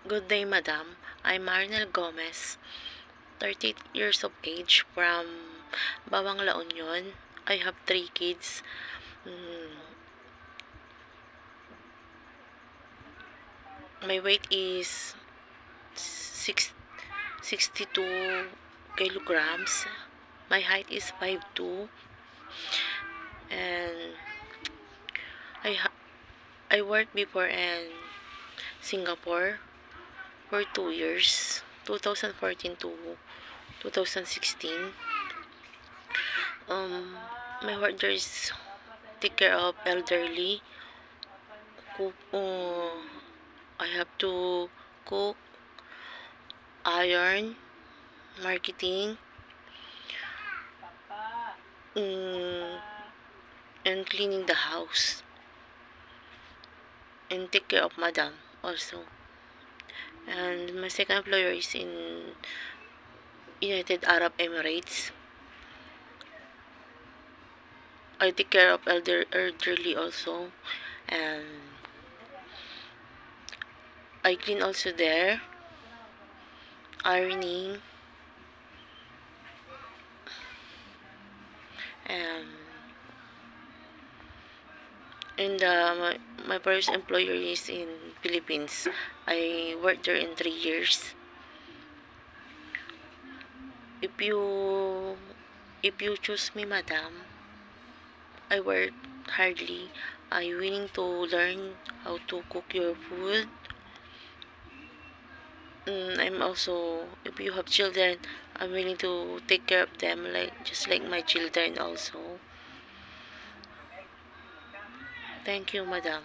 Good day, madam. I'm Marinel Gomez, 30 years of age, from Bawang La Union. I have 3 kids. My weight is 62 kilograms. My height is 5'2", and I worked before in Singapore for 2 years, 2014 to 2016. My work there is take care of elderly. Cook, I have to cook, iron, marketing, and cleaning the house, and take care of madam also. And my second employer is in United Arab Emirates. I take care of elderly also, and I clean also there, ironing, and my first employer is in Philippines. I worked there in 3 years. If you choose me, madam, I work hardly. I'm willing to learn how to cook your food. I'm also, if you have children, I'm willing to take care of them just like my children also. Thank you, madam.